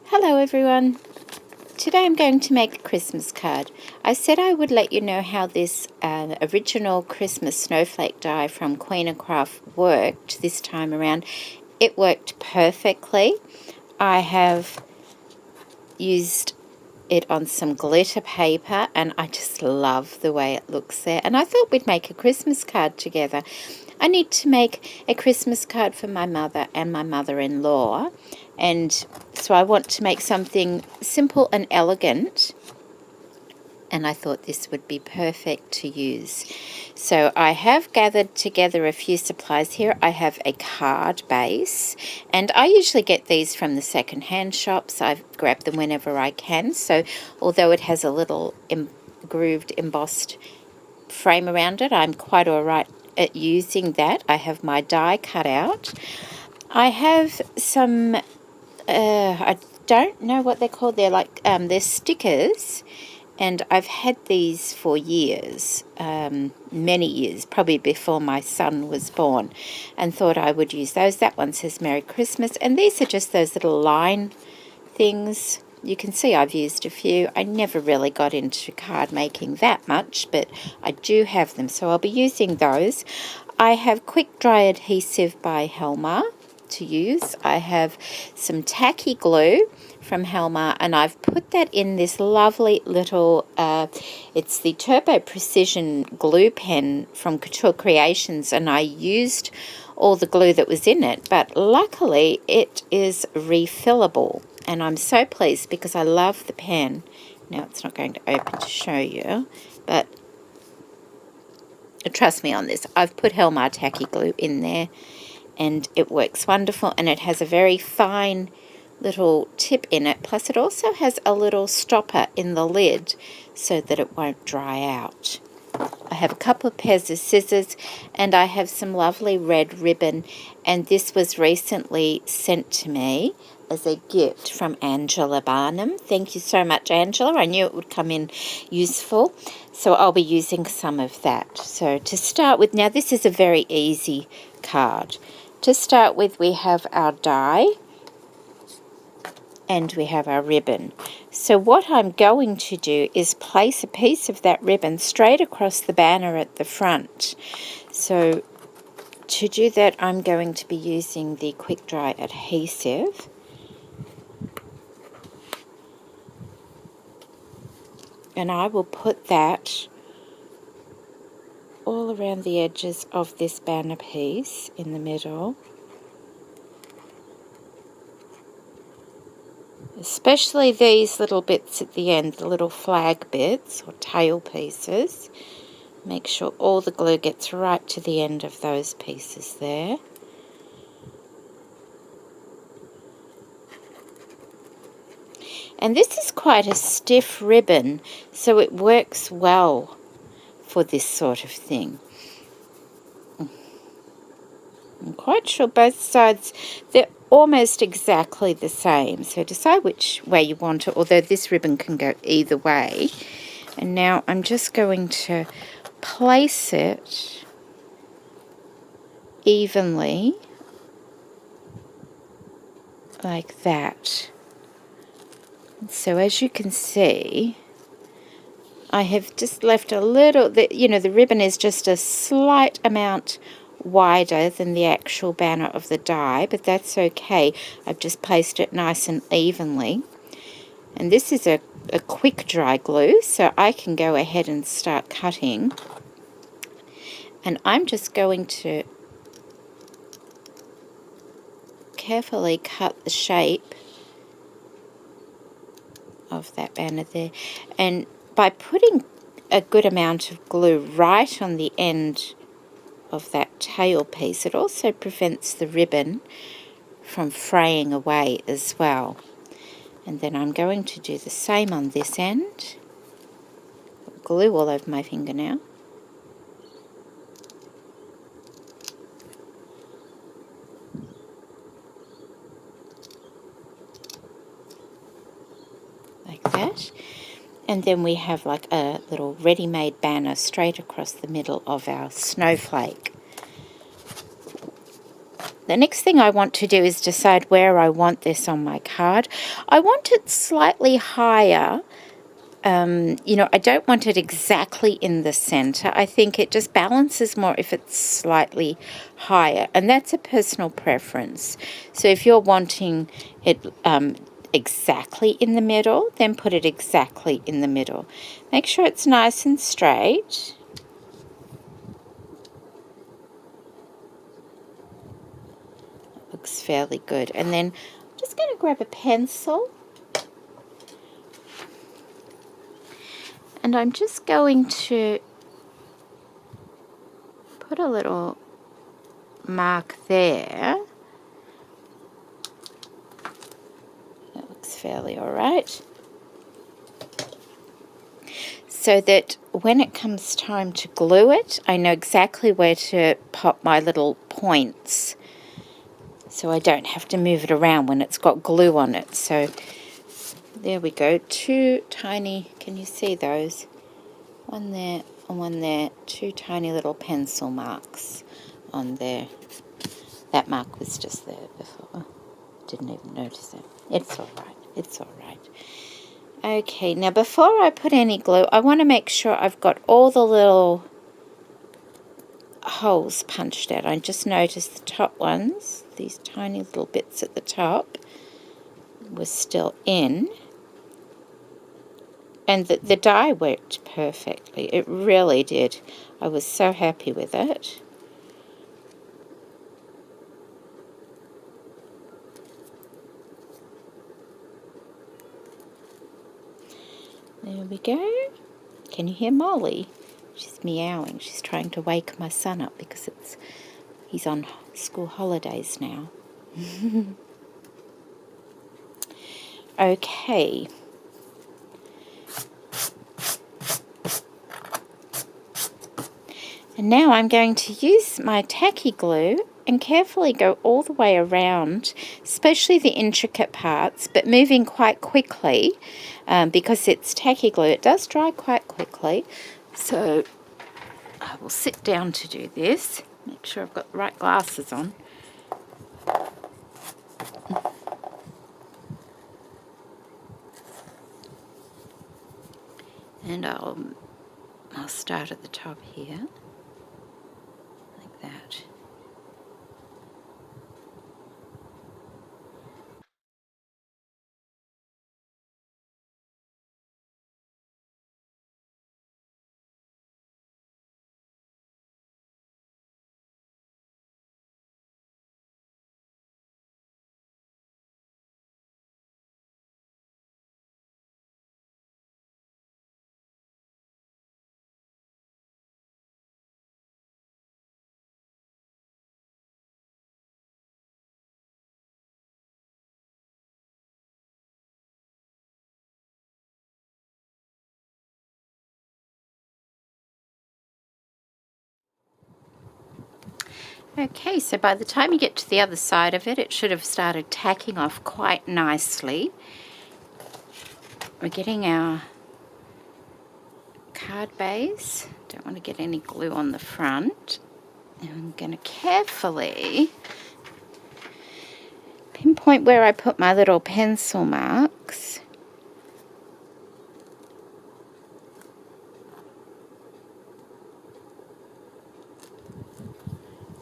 Hello everyone. Today I'm going to make a Christmas card. I said I would let you know how this original Christmas snowflake die from Queenacraft worked this time around. It worked perfectly. I have used it on some glitter paper and I just love the way it looks there. And I thought we'd make a Christmas card together. I need to make a Christmas card for my mother and my mother-in-law. And so I want to make something simple and elegant. And I thought this would be perfect to use. So I have gathered together a few supplies here. I have a card base, and I usually get these from the second-hand shops. I grab them whenever I can. So although it has a little grooved, embossed frame around it, I'm quite all right at using that. I have my die cut out. I have some, I don't know what they're called. They're like, they're stickers. And I've had these for years, many years, probably before my son was born, and thought I would use those. That one says Merry Christmas, and these are just those little line things. You can see I've used a few. I never really got into card making that much, but I do have them, so I'll be using those. I have quick dry adhesive by Helma to use. I have some tacky glue from Helma, and I've put that in this lovely little, it's the Turbo Precision glue pen from Couture Creations, and I used all the glue that was in it, but luckily it is refillable, and I'm so pleased because I love the pen. Now it's not going to open to show you, but trust me on this. I've put Helma tacky glue in there, and it works wonderful, and it has a very fine little tip in it, plus it also has a little stopper in the lid so that it won't dry out. I have a couple of pairs of scissors, and I have some lovely red ribbon, and this was recently sent to me as a gift from Angela Barnum. Thank you so much, Angela. I knew it would come in useful, so I'll be using some of that. So to start with, now this is a very easy card. To start with, we have our die, and we have our ribbon. So what I'm going to do is place a piece of that ribbon straight across the banner at the front. So to do that, I'm going to be using the quick dry adhesive. And I will put that all around the edges of this banner piece in the middle. Especially these little bits at the end, the little flag bits or tail pieces. Make sure all the glue gets right to the end of those pieces there. And this is quite a stiff ribbon, so it works well for this sort of thing. I'm quite sure both sides, they're almost exactly the same, so decide which way you want it, although this ribbon can go either way. And now I'm just going to place it evenly like that. So as you can see, I have just left a little, the ribbon is just a slight amount wider than the actual banner of the die, but that's okay. I've just placed it nice and evenly. And this is a quick dry glue, so I can go ahead and start cutting. And I'm just going to carefully cut the shape of that banner there. And by putting a good amount of glue right on the end of that tail piece, it also prevents the ribbon from fraying away as well. And then I'm going to do the same on this end. Glue all over my finger now. Like that. And then we have like a little ready-made banner straight across the middle of our snowflake. The next thing I want to do is decide where I want this on my card. I want it slightly higher. I don't want it exactly in the center. I think it just balances more if it's slightly higher, and that's a personal preference. So if you're wanting it exactly in the middle, then put it exactly in the middle. Make sure it's nice and straight. Looks fairly good. And then I'm just going to grab a pencil. And I'm just going to put a little mark there. That looks fairly all right. So that when it comes time to glue it, I know exactly where to pop my little points. So I don't have to move it around when it's got glue on it. So there we go. 2 tiny, can you see those? One there and one there. 2 tiny little pencil marks on there. That mark was just there before. Didn't even notice it. It's all right. It's all right. Okay, now before I put any glue, I want to make sure I've got all the little holes punched out. I just noticed the top ones, these tiny little bits at the top, were still in. And the die worked perfectly. It really did. I was so happy with it. There we go. Can you hear Molly? She's meowing. She's trying to wake my son up because he's on school holidays now. Okay. And now I'm going to use my tacky glue and carefully go all the way around, especially the intricate parts, but moving quite quickly because it's tacky glue. It does dry quite quickly. So I will sit down to do this. Make sure I've got the right glasses on. And I'll start at the top here, like that. Okay, so by the time you get to the other side of it, it should have started tacking off quite nicely. We're getting our card base. Don't want to get any glue on the front. And I'm going to carefully pinpoint where I put my little pencil marks.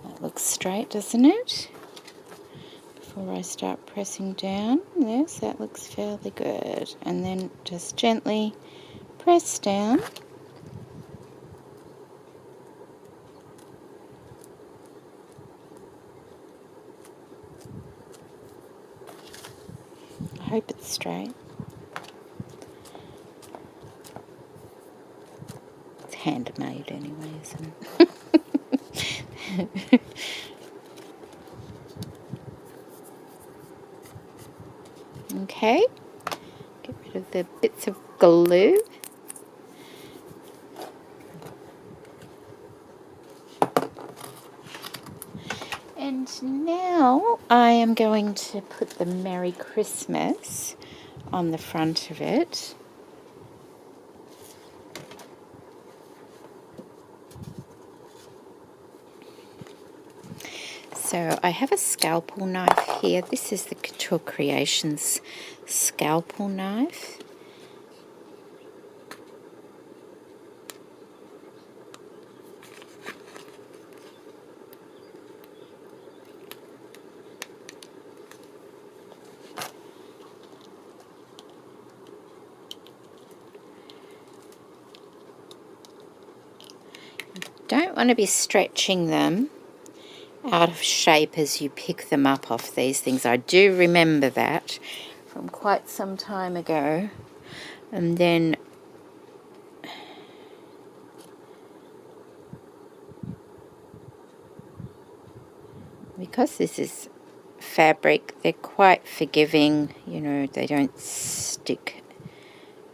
That looks straight, doesn't it? Before I start pressing down, yes, that looks fairly good. And then just gently press down. I hope it's straight. It's handmade anyway, isn't it? Okay, get rid of the bits of glue. And now I am going to put the Merry Christmas on the front of it. So I have a scalpel knife here. This is the Couture Creations scalpel knife. Don't want to be stretching them out of shape as you pick them up off these things. I do remember that from quite some time ago. And then because this is fabric, they're quite forgiving, you know, they don't stick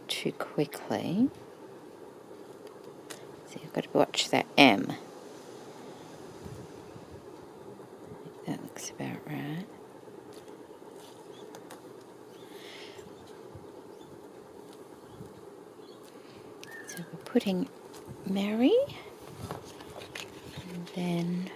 too quickly. So you've got to watch that M. That looks about right. So we're putting Mary, and then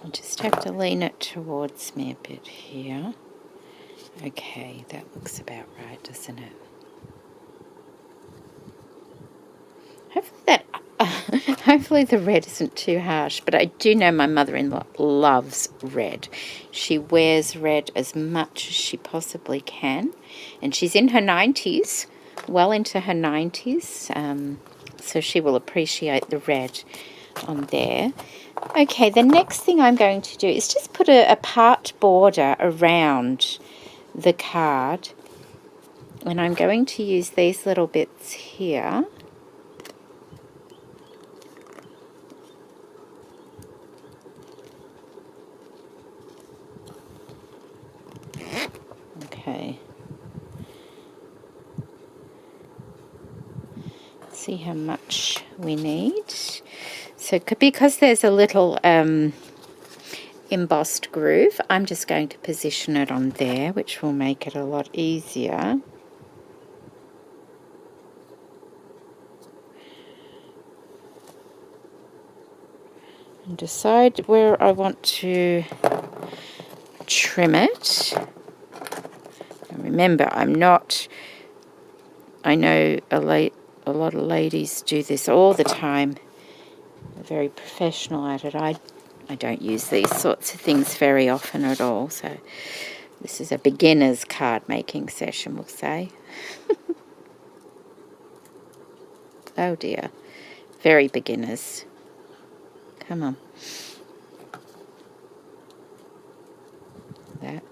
I just have to lean it towards me a bit here. Okay, that looks about right, doesn't it? Hopefully the red isn't too harsh, but I do know my mother-in-law loves red. She wears red as much as she possibly can, and she's in her 90s, well into her 90s, so she will appreciate the red on there. Okay, the next thing I'm going to do is just put a part border around the card, and I'm going to use these little bits here. Okay. See how much we need. So because there's a little embossed groove, I'm just going to position it on there, which will make it a lot easier. And decide where I want to trim it. And remember, I know a lot of ladies do this all the time. They're very professional at it. I don't use these sorts of things very often at all, so this is a beginner's card making session, we'll say. Oh dear, very beginners. Come on. That.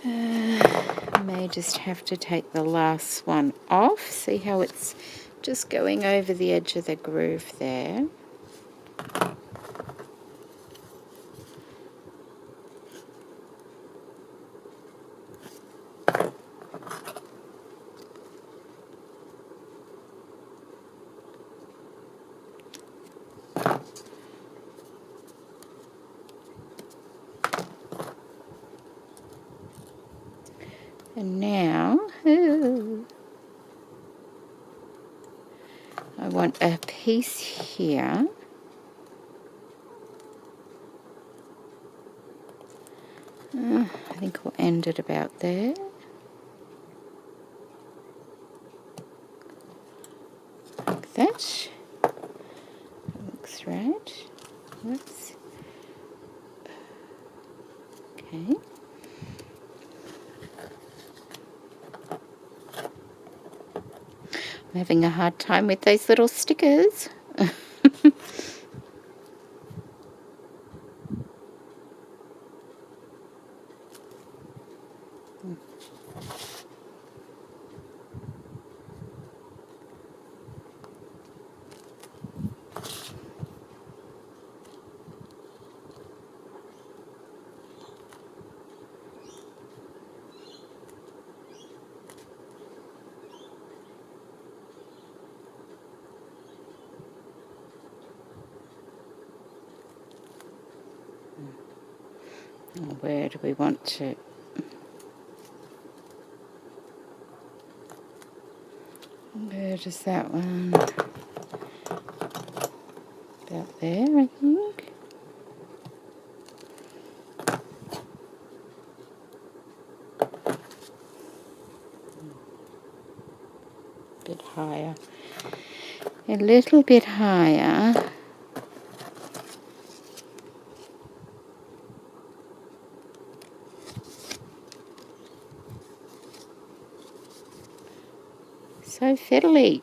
I may just have to take the last one off. See how it's just going over the edge of the groove there. And now, I want a piece here. I think we'll end it about there. Like that. Looks right. Whoops. Okay. I'm having a hard time with those little stickers. Where do we want to? Where does that one? About there, I think. A bit higher. A little bit higher. So fiddly.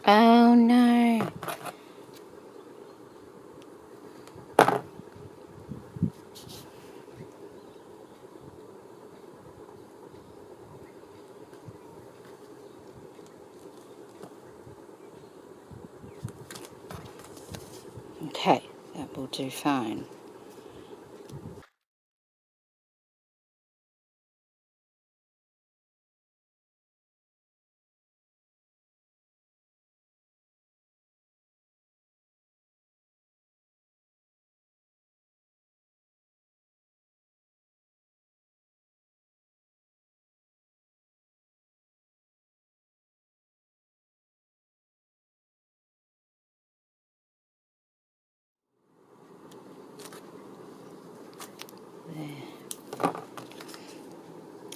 Oh no. Okay, that will do fine.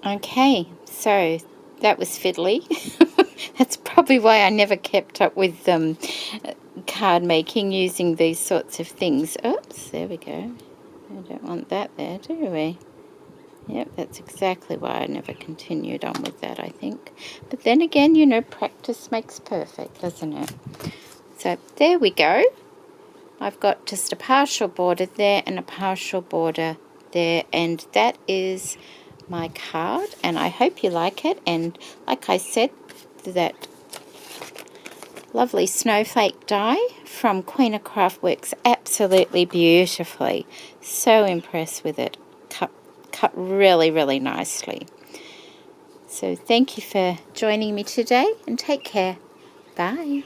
Okay, so that was fiddly. That's probably why I never kept up with card making using these sorts of things. Oops, there we go. I don't want that there, do we? Yep, that's exactly why I never continued on with that, I think. But then again, you know, practice makes perfect, doesn't it? So there we go. I've got just a partial border there and a partial border there, and that is my card, and I hope you like it. And like I said, that lovely snowflake die from Queenacraft works absolutely beautifully. So impressed with it. Cut really, really nicely. So thank you for joining me today, and take care. Bye.